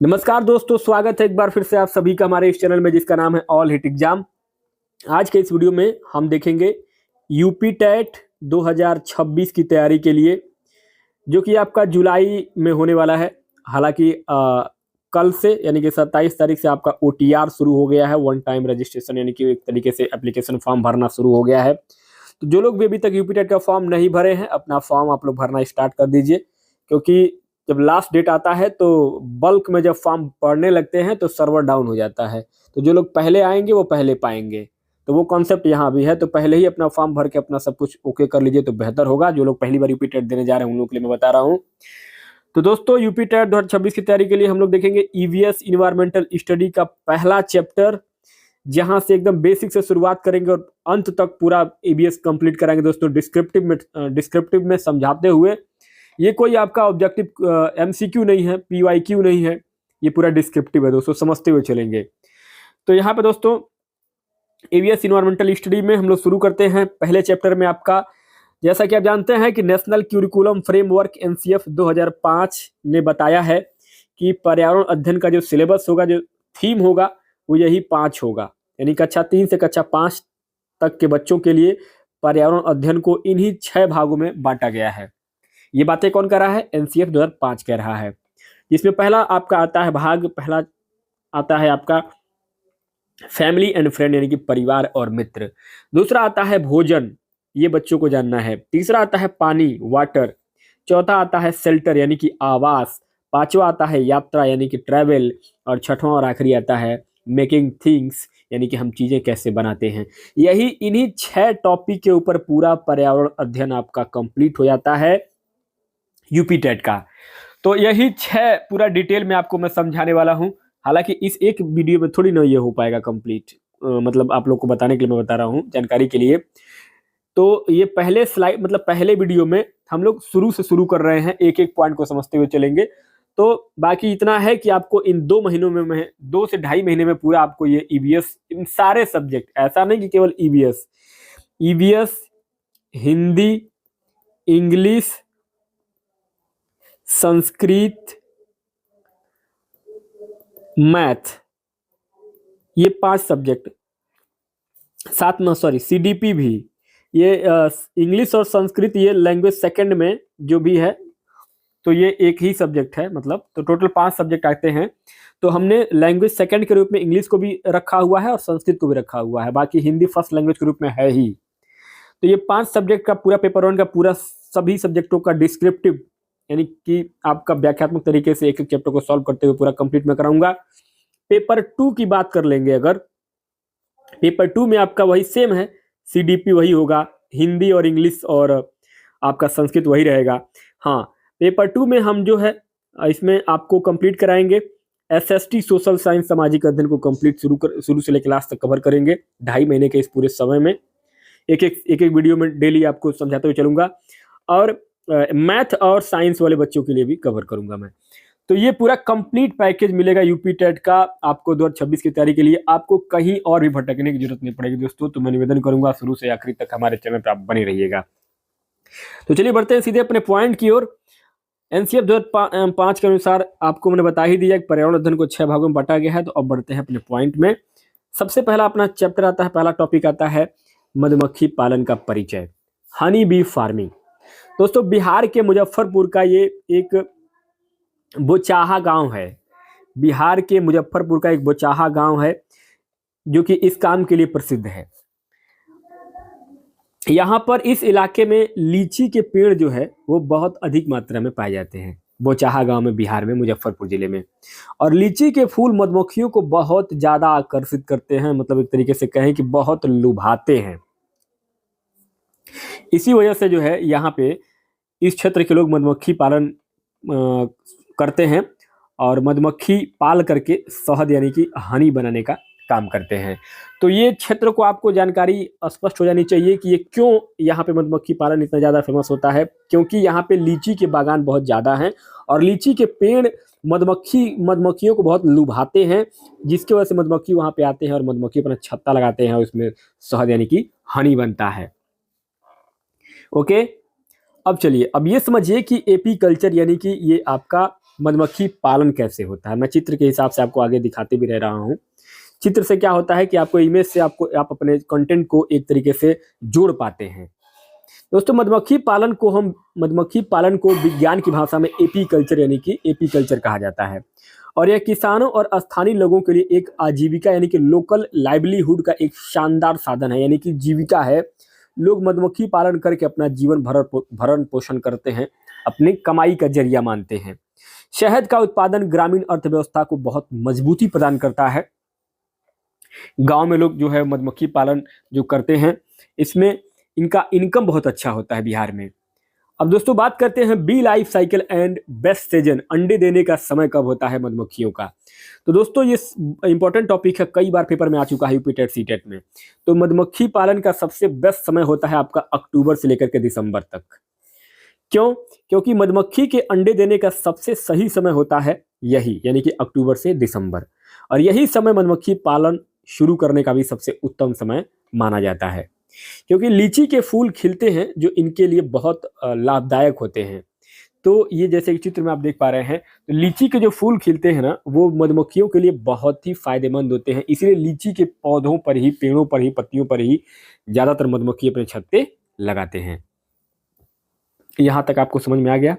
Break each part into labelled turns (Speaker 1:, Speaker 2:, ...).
Speaker 1: नमस्कार दोस्तों, स्वागत है एक बार फिर से आप सभी का हमारे इस चैनल में जिसका नाम है ऑल हिट एग्जाम। आज के इस वीडियो में हम देखेंगे यूपी टेट 2026 की तैयारी के लिए, जो कि आपका जुलाई में होने वाला है। हालांकि कल से यानी कि 27 तारीख से आपका ओटीआर शुरू हो गया है, वन टाइम रजिस्ट्रेशन, यानी कि एक तरीके से एप्लीकेशन फॉर्म भरना शुरू हो गया है। तो जो लोग भी अभी तक यूपी टेट का फॉर्म नहीं भरे हैं, अपना फॉर्म आप लोग भरना स्टार्ट कर दीजिए, क्योंकि जब लास्ट डेट आता है तो बल्क में जब फॉर्म पड़ने लगते हैं तो सर्वर डाउन हो जाता है। तो जो लोग पहले आएंगे वो पहले पाएंगे। तो वो कॉन्सेप्ट यहाँ भी है, तो पहले ही अपना फॉर्म भर के अपना सब कुछ ओके कर लीजिए तो बेहतर होगा। जो लोग पहली बार यूपी टेट देने जा रहे हैं उन लोगों के लिए मैं बता रहा हूँ। तो दोस्तों, यूपी टेट 2026 की तैयारी के लिए हम लोग देखेंगे ईवीएस इन्वायरमेंटल स्टडी का पहला चैप्टर, जहां से एकदम बेसिक से शुरुआत करेंगे और अंत तक पूरा ईवीएस कंप्लीट कराएंगे दोस्तों, डिस्क्रिप्टिव में समझाते हुए। ये कोई आपका ऑब्जेक्टिव एमसीक्यू नहीं है, पीवाईक्यू नहीं है, ये पूरा डिस्क्रिप्टिव है दोस्तों, समझते हुए चलेंगे। तो यहाँ पे दोस्तों ईवीएस इन्वायरमेंटल स्टडी में हम लोग शुरू करते हैं। पहले चैप्टर में आपका, जैसा कि आप जानते हैं कि नेशनल क्यूरिकुलम फ्रेमवर्क एनसीएफ 2005 ने बताया है कि पर्यावरण अध्ययन का जो सिलेबस होगा, जो थीम होगा, वो यही 5 होगा। यानी कक्षा 3 से कक्षा 5 तक के बच्चों के लिए पर्यावरण अध्ययन को इन्हीं 6 भागों में बांटा गया है। ये बातें कौन कर रहा है? एनसीएफ 2005 कह रहा है। इसमें पहला आपका आता है भाग, पहला आता है आपका फैमिली एंड फ्रेंड, यानी कि परिवार और मित्र। दूसरा आता है भोजन, ये बच्चों को जानना है। तीसरा आता है पानी, वाटर। चौथा आता है शेल्टर, यानी कि आवास। पांचवा आता है यात्रा, यानी कि ट्रैवल। और छठवां और आखिरी आता है मेकिंग थिंग्स, यानी कि हम चीजें कैसे बनाते हैं। यही इन्हीं 6 टॉपिक के ऊपर पूरा पर्यावरण अध्ययन आपका कंप्लीट हो जाता है यूपी टेट का। तो यही 6 पूरा डिटेल में आपको मैं समझाने वाला हूं। हालांकि इस एक वीडियो में थोड़ी ना ये हो पाएगा कंप्लीट, मतलब आप लोग को बताने के लिए मैं बता रहा हूं, जानकारी के लिए। तो ये पहले स्लाइड, मतलब पहले वीडियो में हम लोग शुरू से शुरू कर रहे हैं, एक एक पॉइंट को समझते हुए चलेंगे। तो बाकी इतना है कि आपको इन 2 महीनों में, मैं 2 से ढाई महीने में पूरा आपको ये ईवीएस, इन सारे सब्जेक्ट, ऐसा नहीं कि केवल EVS, EVS, Hindi, English, Sanskrit, math, ये 5 सब्जेक्ट, साथ में सॉरी सीडीपी भी, ये इंग्लिश और संस्कृत ये लैंग्वेज सेकंड में जो भी है, तो ये एक ही सब्जेक्ट है, मतलब तो टोटल 5 सब्जेक्ट आते हैं। तो हमने लैंग्वेज सेकंड के रूप में इंग्लिश को भी रखा हुआ है और संस्कृत को भी रखा हुआ है, बाकी हिंदी फर्स्ट लैंग्वेज के रूप में है ही। तो ये 5 सब्जेक्ट का पूरा पेपर 1 का पूरा सभी सब्जेक्टों का डिस्क्रिप्टिव, यानी कि आपका व्याख्यात्मक तरीके से एक एक चैप्टर को सॉल्व करते हुए पूरा कंप्लीट में कराऊंगा। पेपर 2 की बात कर लेंगे अगर, पेपर 2 में आपका वही सेम है, सीडीपी वही होगा, हिंदी और इंग्लिश और आपका संस्कृत वही रहेगा। हाँ, पेपर 2 में हम जो है इसमें आपको कंप्लीट कराएंगे एसएसटी सोशल साइंस सामाजिक अध्ययन को कंप्लीट शुरू से लेकर लास्ट तक कवर करेंगे, 2.5 महीने के इस पूरे समय में। एक एक वीडियो में डेली आपको समझाते हुए चलूंगा। और मैथ और साइंस वाले बच्चों के लिए भी कवर करूंगा मैं। तो ये पूरा कंप्लीट पैकेज मिलेगा यूपी टेट का आपको 2026 की तैयारी के लिए। आपको कहीं और भी भटकने की जरूरत नहीं पड़ेगी दोस्तों। तो मैं निवेदन करूंगा शुरू से आखिरी तक हमारे चैनल पर आप बने रहिएगा। तो चलिए बढ़ते हैं सीधे अपने पॉइंट की ओर। एनसीएफ 2005 के अनुसार आपको मैंने बता ही दिया कि पर्यावरण अध्ययन को 6 भागों में बांटा गया है। तो अब बढ़ते हैं अपने पॉइंट में। सबसे पहला अपना चैप्टर आता है, पहला टॉपिक आता है मधुमक्खी पालन का परिचय, हनी बी फार्मिंग। दोस्तों, बिहार के मुजफ्फरपुर का ये एक बोचाहा गांव है। बिहार के मुजफ्फरपुर का एक बोचाहा गांव है जो कि इस काम के लिए प्रसिद्ध है। यहाँ पर इस इलाके में लीची के पेड़ जो है वो बहुत अधिक मात्रा में पाए जाते हैं, बोचाहा गांव में, बिहार में, मुजफ्फरपुर जिले में। और लीची के फूल मधुमक्खियों को बहुत ज्यादा आकर्षित करते हैं, मतलब एक तरीके से कहें कि बहुत लुभाते हैं। इसी वजह से जो है यहाँ पे इस क्षेत्र के लोग मधुमक्खी पालन करते हैं और मधुमक्खी पाल करके शहद यानी कि हनी बनाने का काम करते हैं। तो ये क्षेत्र को आपको जानकारी स्पष्ट हो जानी चाहिए कि ये क्यों यहाँ पे मधुमक्खी पालन इतना ज़्यादा फेमस होता है। क्योंकि यहाँ पे लीची के बागान बहुत ज़्यादा हैं और लीची के पेड़ मधुमक्खियों को बहुत लुभाते हैं, जिसकी वजह से मधुमक्खी वहाँ पे आते हैं और मधुमक्खी अपना छत्ता लगाते हैं और उसमें शहद यानी कि हनी बनता है। ओके, अब चलिए, अब ये समझिए कि एपी कल्चर यानी कि ये आपका मधुमक्खी पालन कैसे होता है। मैं चित्र के हिसाब से आपको आगे दिखाते भी रह रहा हूँ। चित्र से क्या होता है कि आपको इमेज से आप अपने कंटेंट को एक तरीके से जोड़ पाते हैं। दोस्तों मधुमक्खी पालन को विज्ञान की भाषा में एपीकल्चर यानी कि एपीकल्चर कहा जाता है और यह किसानों और स्थानीय लोगों के लिए एक आजीविका यानी कि लोकल लाइवलीहुड का एक शानदार साधन है, यानी कि जीविका है। लोग मधुमक्खी पालन करके अपना जीवन भरण पोषण करते हैं, अपनी कमाई का जरिया मानते हैं। शहद का उत्पादन ग्रामीण अर्थव्यवस्था को बहुत मजबूती प्रदान करता है। गांव में लोग जो है मधुमक्खी पालन जो करते हैं, इसमें इनका इनकम बहुत अच्छा होता है बिहार में। अब दोस्तों बात करते हैं bee life cycle and best season, अंडे देने का समय कब होता है मधुमक्खियों का। तो दोस्तों ये इंपॉर्टेंट टॉपिक है, कई बार पेपर में आ चुका है यूपी टेट सी टेट में। तो मधुमक्खी पालन का सबसे बेस्ट समय होता है आपका अक्टूबर से लेकर के दिसंबर तक। क्यों? क्योंकि मधुमक्खी के अंडे देने का सबसे सही समय होता है यही, यानी कि अक्टूबर से दिसंबर, और यही समय मधुमक्खी पालन शुरू करने का भी सबसे उत्तम समय माना जाता है। क्योंकि लीची के फूल खिलते हैं जो इनके लिए बहुत लाभदायक होते हैं। तो ये जैसे कि चित्र में आप देख पा रहे हैं, तो लीची के जो फूल खिलते हैं ना, वो मधुमक्खियों के लिए बहुत ही फायदेमंद होते हैं। इसलिए लीची के पौधों पर ही, पेड़ों पर ही, पत्तियों पर ही ज़्यादातर मधुमक्खी अपने छत्ते लगाते हैं। यहाँ तक आपको समझ में आ गया।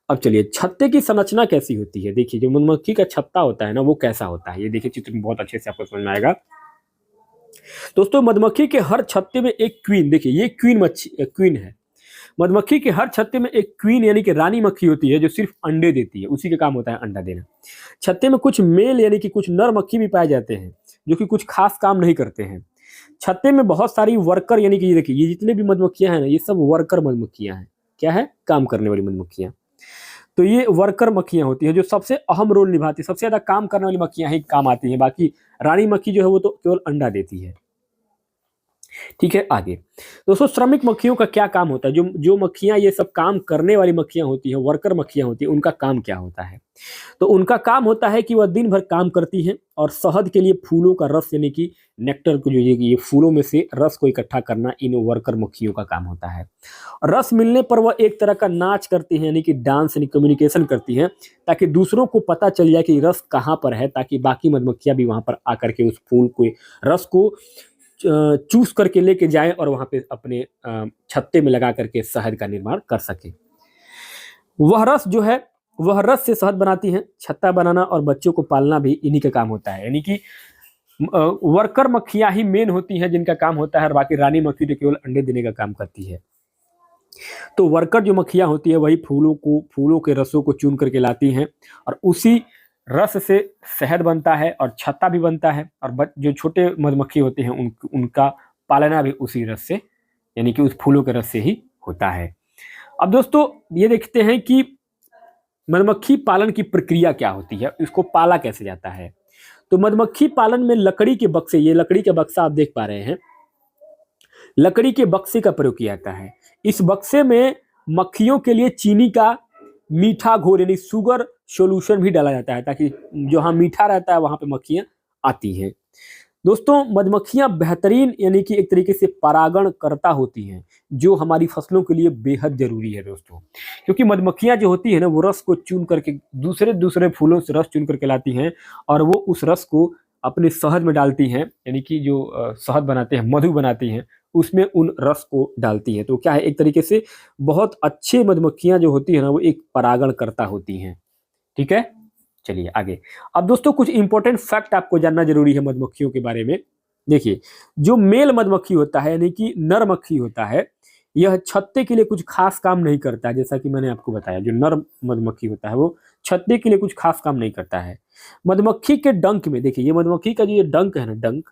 Speaker 1: अब चलिए छत्ते की संरचना कैसी होती है। देखिए जो मधुमक्खी का छत्ता होता है ना, वो कैसा होता है, ये देखिए चित्र में बहुत अच्छे से आपको समझ में आएगा। दोस्तों मधुमक्खी के हर छत्ते में एक क्वीन, देखिए ये क्वीन है। मधुमक्खी के हर छत्ते में एक क्वीन यानी कि रानी मक्खी होती है जो सिर्फ अंडे देती है, उसी का काम होता है अंडा देना। छत्ते में कुछ मेल यानी कि कुछ नर मक्खी भी पाए जाते हैं जो कि कुछ खास काम नहीं करते हैं। छत्ते में बहुत सारी वर्कर यानी कि ये देखिए, ये जितने भी मधुमक्खियां हैं ना, ये सब वर्कर मधुमक्खियां हैं। क्या है? काम करने वाली मधुमक्खियां। तो ये वर्कर मक्खियां होती है जो सबसे अहम रोल निभाती है, सबसे ज्यादा काम करने वाली मक्खियां ही काम आती हैं। बाकी रानी मक्खी जो है वो तो केवल अंडा देती है। ठीक है, आगे दोस्तों श्रमिक मक्खियों का क्या काम होता है। जो मक्खियां ये सब काम करने वाली मक्खियां होती हैं, वर्कर मक्खियां होती हैं, उनका काम क्या होता है। तो उनका काम होता है कि वह दिन भर काम करती हैं और शहद के लिए फूलों का रस यानी कि नेक्टर को, जो ये फूलों में से रस को इकट्ठा करना इन वर्कर मक्खियों का काम होता है। रस मिलने पर वह एक तरह का नाच करती हैं यानी कि डांस यानी कम्युनिकेशन करती हैं, ताकि दूसरों को पता चल जाए कि रस कहाँ पर है, ताकि बाकी मधुमक्खियां भी वहां पर आकर के उस फूल को, रस को चूस करके लेके जाएं और वहां पे अपने छत्ते में लगा करके शहद का निर्माण कर सके। वह रस से शहद बनाती हैं। छत्ता बनाना और बच्चों को पालना भी इन्हीं का काम होता है, यानी कि वर्कर मक्खियां ही मेन होती हैं जिनका काम होता है, और बाकी रानी मक्खी तो केवल अंडे देने का काम करती है। तो वर्कर जो मक्खियां होती है वही फूलों के रसों को चुन करके लाती हैं और उसी रस से शहद बनता है और छत्ता भी बनता है, और जो छोटे मधुमक्खी होते हैं उनका पालना भी उसी रस से यानी कि उस फूलों के रस से ही होता है। अब दोस्तों ये देखते हैं कि मधुमक्खी पालन की प्रक्रिया क्या होती है, इसको पाला कैसे जाता है। तो मधुमक्खी पालन में लकड़ी के बक्से, ये लकड़ी का बक्सा आप देख पा रहे हैं, लकड़ी के बक्से का प्रयोग किया जाता है। इस बक्से में मक्खियों के लिए चीनी का मीठा घोल यानी शुगर सॉल्यूशन भी डाला जाता है, ताकि जहाँ मीठा रहता है वहां पे मक्खियां आती हैं। दोस्तों मधुमक्खियां बेहतरीन यानी कि एक तरीके से परागण करता होती हैं, जो हमारी फसलों के लिए बेहद जरूरी है दोस्तों। क्योंकि मधुमक्खियां जो होती है ना, वो रस को चुन करके दूसरे फूलों से रस चुन करके लाती हैं और वो उस रस को अपने शहद में डालती हैं, यानी कि जो शहद बनाते हैं, मधु बनाती हैं, उसमें उन रस को डालती हैं। तो क्या है, एक तरीके से बहुत अच्छे मधुमक्खियां जो होती है ना, वो एक परागण करता होती हैं। ठीक है, चलिए आगे। अब दोस्तों कुछ इंपॉर्टेंट फैक्ट आपको जानना जरूरी है मधुमक्खियों के बारे में। देखिए जो मेल मधुमक्खी होता है यानी कि नर मक्खी होता है, यह छत्ते के लिए कुछ खास काम नहीं करता है। जैसा कि मैंने आपको बताया, जो नर मधुमक्खी होता है वो छत्ते के लिए कुछ खास काम नहीं करता है। मधुमक्खी के डंक में, देखिए ये मधुमक्खी का जो ये डंक है ना, डंक,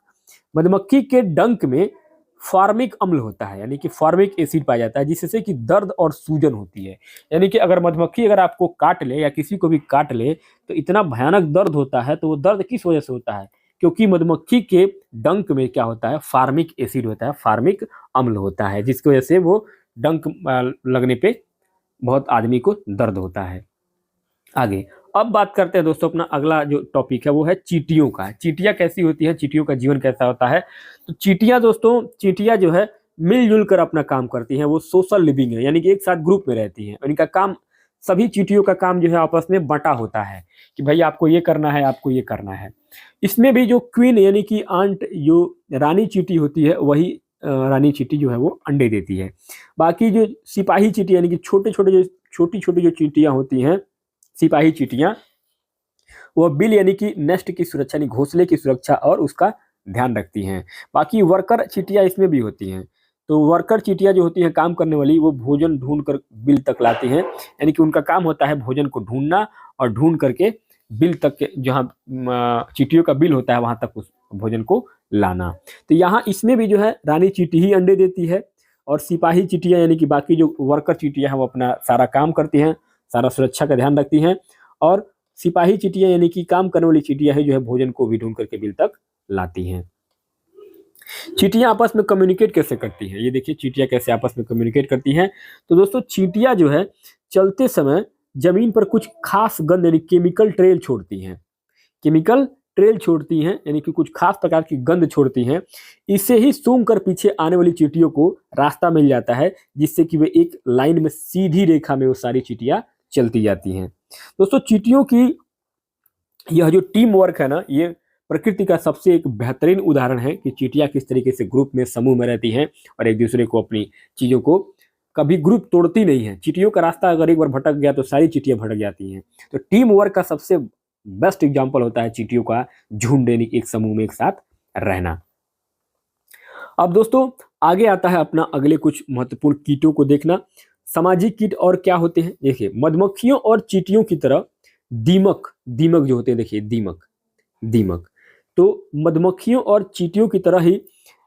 Speaker 1: मधुमक्खी के डंक में फार्मिक अम्ल होता है, यानी कि फार्मिक एसिड पाया जाता है, जिससे कि दर्द और सूजन होती है। यानी कि अगर मधुमक्खी अगर आपको काट ले या किसी को भी काट ले तो इतना भयानक दर्द होता है। तो वो दर्द किस वजह से होता है? क्योंकि मधुमक्खी के डंक में क्या होता है, फार्मिक एसिड होता है, फार्मिक अम्ल होता है, जिसकी वजह से वो डंक लगने पे बहुत आदमी को दर्द होता है। आगे अब बात करते हैं दोस्तों, अपना अगला जो टॉपिक है वो है चींटियों का। चींटियां कैसी होती हैं, चींटियों का जीवन कैसा होता है। तो चींटियां दोस्तों, चींटियां जो है मिलजुल कर अपना काम करती हैं, वो सोशल लिविंग है, यानी कि एक साथ ग्रुप में रहती हैं। इनका काम सभी चींटियों का काम जो है आपस में बटा होता है कि भाई आपको ये करना है, आपको ये करना है। इसमें भी जो क्वीन यानी कि आंट जो रानी चींटी होती है, वही रानी चींटी जो है वो अंडे देती है। बाकी जो सिपाही चींटी यानी कि छोटी-छोटी जो चींटियाँ होती हैं, सिपाही चींटियाँ, वो बिल यानी कि नेस्ट की सुरक्षा यानी घोंसले की सुरक्षा और उसका ध्यान रखती हैं। बाकी वर्कर चींटियाँ इसमें भी होती हैं। तो वर्कर चींटियाँ जो होती हैं काम करने वाली, वो भोजन ढूँढ कर बिल तक लाती हैं। यानी कि उनका काम होता है भोजन को ढूँढना और ढूँढ करके बिल तक के जहाँ चींटियों का बिल होता है वहाँ तक उस भोजन को लाना। तो यहाँ इसमें भी जो है रानी चींटी ही अंडे देती है और सिपाही चींटियाँ यानी कि बाकी जो वर्कर चींटियाँ हैं वो अपना सारा काम करती हैं, सारा सुरक्षा का ध्यान रखती हैं और सिपाही चींटियाँ यानी कि काम करने वाली चींटियाँ है जो है भोजन को भी ढूँढ करके बिल तक लाती हैं। चींटियाँ आपस में कम्युनिकेट कैसे करती हैं? ये देखिए चींटियाँ कैसे आपस में कम्युनिकेट करती हैं। तो दोस्तों चींटियाँ जो है चलते समय ज़मीन पर कुछ खास गंध यानी केमिकल ट्रेल छोड़ती हैं। केमिकल ट्रेल छोड़ती हैं यानी कि कुछ खास प्रकार की गंध छोड़ती हैं। इससे ही सूंघ कर पीछे आने वाली चींटियों को रास्ता मिल जाता है, जिससे कि वे एक लाइन में सीधी रेखा में वो सारी चींटियाँ चलती जाती हैं। दोस्तों चींटियों की यह जो टीम वर्क है ना, ये प्रकृति का सबसे एक बेहतरीन उदाहरण है कि चींटियाँ किस तरीके से ग्रुप में समूह में रहती हैं और एक दूसरे को अपनी चीज़ों को कभी ग्रुप तोड़ती नहीं है। चींटियों का रास्ता अगर एक बार भटक गया तो सारी चींटियाँ भटक जाती हैं। तो टीम वर्क का सबसे बेस्ट एग्जाम्पल होता है चींटियों का झुंड यानी एक समूह में एक साथ रहना। अब दोस्तों आगे आता है अपना अगले कुछ महत्वपूर्ण कीटों को देखना। सामाजिक कीट और क्या होते हैं? देखिए मधुमक्खियों और चींटियों की तरह दीमक दीमक जो होते हैं, देखिए दीमक दीमक तो मधुमक्खियों और चींटियों की तरह ही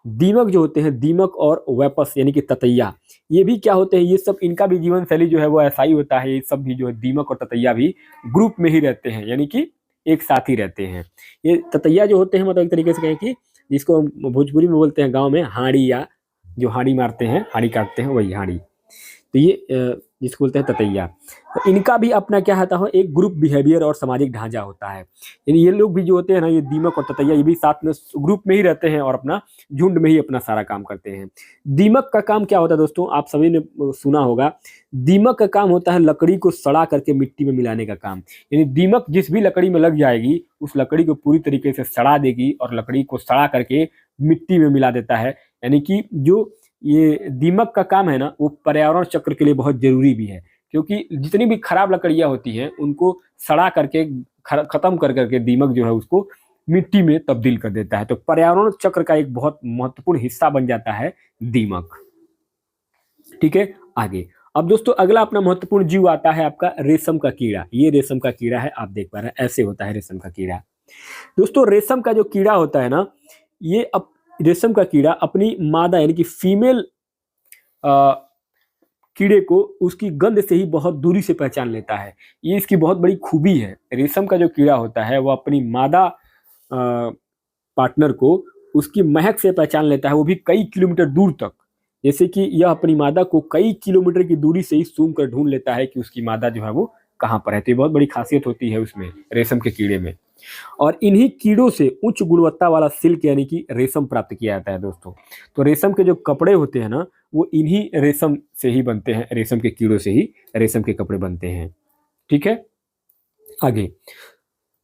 Speaker 1: दीमक जो होते हैं, दीमक और वेपस यानी कि ततैया, ये भी क्या होते हैं, ये सब इनका भी जीवन शैली जो है वो ऐसा ही होता है। ये सब भी जो है दीमक और ततैया भी ग्रुप में ही रहते हैं यानी कि एक साथ ही रहते हैं। ये ततैया जो होते हैं मतलब एक तरीके से कहें कि जिसको हम भोजपुरी में बोलते हैं गाँव में हाड़ी, या जो हाड़ी मारते हैं, हाड़ी काटते हैं, वही हाड़ी। तो ये जिसको बोलते हैं ततैया। तो इनका भी अपना क्या होता है, एक ग्रुप बिहेवियर और सामाजिक ढांचा होता है। यानी ये लोग भी जो होते हैं ना, ये दीमक और ततैया, ये भी साथ में ग्रुप में ही रहते हैं और अपना झुंड में ही अपना सारा काम करते हैं। दीमक का काम क्या होता है दोस्तों, आप सभी ने सुना होगा, दीमक का काम होता है लकड़ी को सड़ा करके मिट्टी में मिलाने का काम। यानी दीमक जिस भी लकड़ी में लग जाएगी उस लकड़ी को पूरी तरीके से सड़ा देगी और लकड़ी को सड़ा करके मिट्टी में मिला देता है। यानी कि जो ये दीमक का काम है ना, वो पर्यावरण चक्र के लिए बहुत ज़रूरी भी है, क्योंकि जितनी भी खराब लकड़ियाँ होती हैं उनको सड़ा करके खत्म कर करके दीमक जो है उसको मिट्टी में तब्दील कर देता है। तो पर्यावरण चक्र का एक बहुत महत्वपूर्ण हिस्सा बन जाता है दीमक। ठीक है, आगे अब दोस्तों अगला अपना महत्वपूर्ण जीव आता है आपका रेशम का कीड़ा। ये रेशम का कीड़ा है, आप देख पा रहे हैं ऐसे होता है रेशम का कीड़ा। दोस्तों रेशम का जो कीड़ा होता है ना, ये रेशम का कीड़ा अपनी मादा यानी कि फीमेल कीड़े को उसकी गंध से ही बहुत दूरी से पहचान लेता है। ये इसकी बहुत बड़ी खूबी है। रेशम का जो कीड़ा होता है वो अपनी मादा पार्टनर को उसकी महक से पहचान लेता है, वो भी कई किलोमीटर दूर तक। जैसे कि यह अपनी मादा को कई किलोमीटर की दूरी से ही सूंघ कर ढूंढ लेता है कि उसकी मादा जो है वो कहाँ पर है। तो ये बहुत बड़ी खासियत होती है उसमें, रेशम के कीड़े में। और इन्हीं कीड़ों से उच्च गुणवत्ता वाला सिल्क यानी कि रेशम प्राप्त किया जाता है दोस्तों। तो रेशम के जो कपड़े होते हैं ना, वो इन्हीं रेशम से ही बनते हैं, रेशम के कीड़ों से ही रेशम के कपड़े बनते हैं। ठीक है, आगे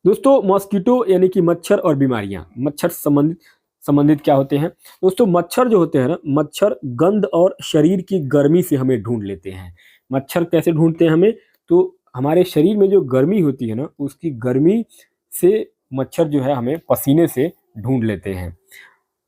Speaker 1: दोस्तों मॉस्किटो यानी कि मच्छर और बीमारियां, मच्छर संबंधित क्या होते हैं दोस्तों। मच्छर जो होते हैं ना, मच्छर गंध और शरीर की गर्मी से हमें ढूंढ लेते हैं। मच्छर कैसे ढूंढते हैं हमें, तो हमारे शरीर में जो गर्मी होती है ना, उसकी गर्मी से मच्छर जो है हमें पसीने से ढूंढ लेते हैं।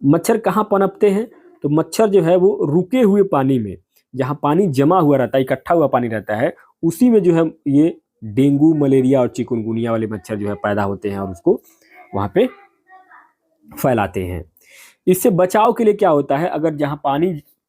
Speaker 1: मच्छर कहाँ पनपते हैं, तो मच्छर जो है वो रुके हुए पानी में, जहाँ पानी जमा हुआ रहता है, इकट्ठा हुआ पानी रहता है, उसी में जो है ये डेंगू, मलेरिया और चिकनगुनिया वाले मच्छर जो है पैदा होते हैं और उसको वहाँ पे फैलाते हैं। इससे बचाव के लिए क्या होता है, अगर जहाँ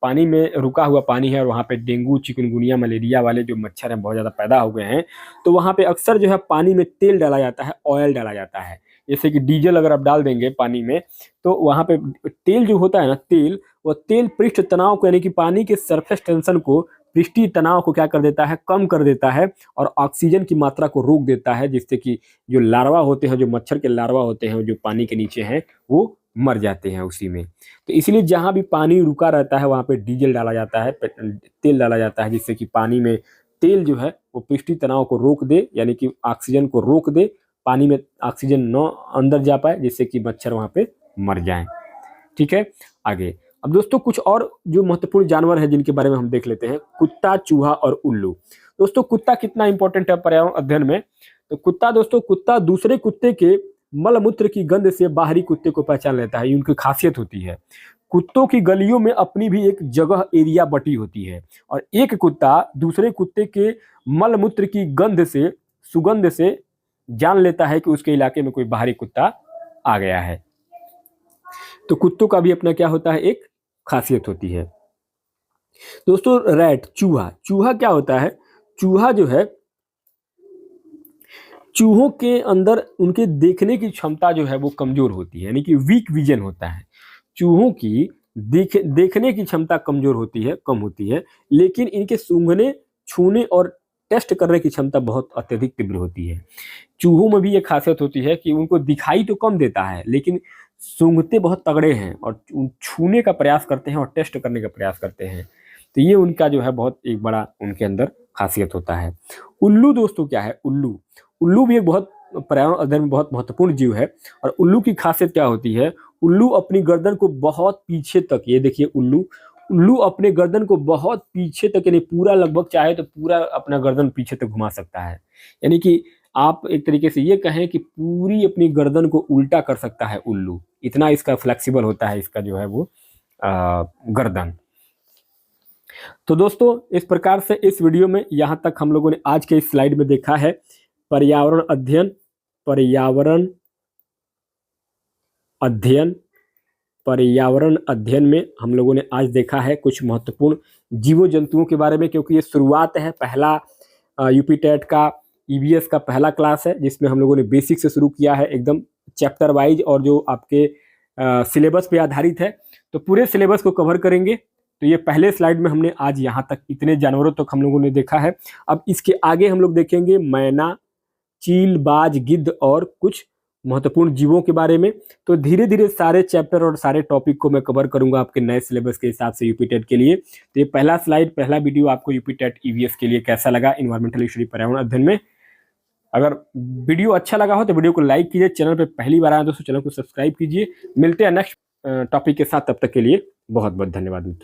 Speaker 1: पानी में रुका हुआ पानी है और वहाँ पे डेंगू, चिकनगुनिया, मलेरिया वाले जो मच्छर हैं बहुत ज़्यादा पैदा हो गए हैं, तो वहाँ पे अक्सर जो है पानी में तेल डाला जाता है, ऑयल डाला जाता है। जैसे कि डीजल अगर आप डाल देंगे पानी में, तो वहाँ पे तेल जो होता है ना, वो तेल पृष्ठ तनाव को यानी कि पानी के सरफेस टेंशन को, पृष्ठीय तनाव को क्या कर देता है, कम कर देता है और ऑक्सीजन की मात्रा को रोक देता है, जिससे कि जो लार्वा होते हैं, जो मच्छर के लार्वा होते हैं जो पानी के नीचे हैं, वो मर जाते हैं उसी में। तो इसलिए जहाँ भी पानी रुका रहता है वहाँ पे डीजल डाला जाता है, तेल डाला जाता है, जिससे कि पानी में तेल जो है वो पृष्ठीय तनाव को रोक दे, यानी कि ऑक्सीजन को रोक दे, पानी में ऑक्सीजन न अंदर जा पाए, जिससे कि मच्छर वहाँ पे मर जाएं। ठीक है, आगे अब दोस्तों कुछ और जो महत्वपूर्ण जानवर हैं जिनके बारे में हम देख लेते हैं, कुत्ता, चूहा और उल्लू। दोस्तों कुत्ता कितना इंपॉर्टेंट है पर्यावरण अध्ययन में, तो कुत्ता दोस्तों, कुत्ता दूसरे कुत्ते के मलमूत्र की गंध से बाहरी कुत्ते को पहचान लेता है, ये उनकी खासियत होती है। कुत्तों की गलियों में अपनी भी एक जगह एरिया बटी होती है और एक कुत्ता दूसरे कुत्ते के मलमूत्र की गंध से, सुगंध से जान लेता है कि उसके इलाके में कोई बाहरी कुत्ता आ गया है। तो कुत्तों का भी अपना क्या होता है, एक खासियत होती है। दोस्तों रैट, चूहा, चूहा क्या होता है, चूहा जो है, चूहों के अंदर उनके देखने की क्षमता जो है वो कमजोर होती है, यानी कि वीक विजन होता है। चूहों की देखने की क्षमता कमजोर होती है, कम होती है, लेकिन इनके सूंघने, छूने और टेस्ट करने की क्षमता बहुत अत्यधिक तीव्र होती है। चूहों में भी ये खासियत होती है कि उनको दिखाई तो कम देता है, लेकिन सूंघते बहुत तगड़े हैं और छूने का प्रयास करते हैं और टेस्ट करने का प्रयास करते हैं। तो ये उनका जो है बहुत एक बड़ा उनके अंदर खासियत होता है। उल्लू दोस्तों क्या है, उल्लू, उल्लू भी एक बहुत पर्यावरण अध्ययन में बहुत महत्वपूर्ण जीव है। और उल्लू की खासियत क्या होती है, उल्लू अपनी गर्दन को बहुत पीछे तक, ये देखिए उल्लू, उल्लू अपने गर्दन को बहुत पीछे तक, यानी पूरा, लगभग चाहे तो पूरा अपना गर्दन पीछे तक घुमा सकता है। यानी कि आप एक तरीके से ये कहें कि पूरी अपनी गर्दन को उल्टा कर सकता है उल्लू, इतना इसका फ्लेक्सिबल होता है इसका जो है वो गर्दन। तो दोस्तों इस प्रकार से इस वीडियो में यहाँ तक हम लोगों ने आज के इस स्लाइड में देखा है पर्यावरण अध्ययन, पर्यावरण अध्ययन, पर्यावरण अध्ययन में हम लोगों ने आज देखा है कुछ महत्वपूर्ण जीवों जंतुओं के बारे में, क्योंकि ये शुरुआत है, पहला यूपी टेट का ईवीएस का पहला क्लास है, जिसमें हम लोगों ने बेसिक से शुरू किया है, एकदम चैप्टर वाइज और जो आपके सिलेबस पे आधारित है। तो पूरे सिलेबस को कवर करेंगे। तो ये पहले स्लाइड में हमने आज यहाँ तक इतने जानवरों तक हम लोगों ने देखा है। अब इसके आगे हम लोग देखेंगे मैना, चील, बाज, गिद्ध और कुछ महत्वपूर्ण जीवों के बारे में। तो धीरे धीरे सारे चैप्टर और सारे टॉपिक को मैं कवर करूंगा आपके नए सिलेबस के हिसाब से यूपी टेट के लिए। तो ये पहला स्लाइड, पहला वीडियो आपको यूपी टेट ईवीएस के लिए कैसा लगा इन्वायरमेंटल स्टडी पर्यावरण अध्ययन में। अगर वीडियो अच्छा लगा हो तो वीडियो को लाइक कीजिए, चैनल पर पहली बार आए दोस्तों चैनल को सब्सक्राइब कीजिए। मिलते हैं नेक्स्ट टॉपिक के साथ, तब तक के लिए बहुत बहुत धन्यवाद।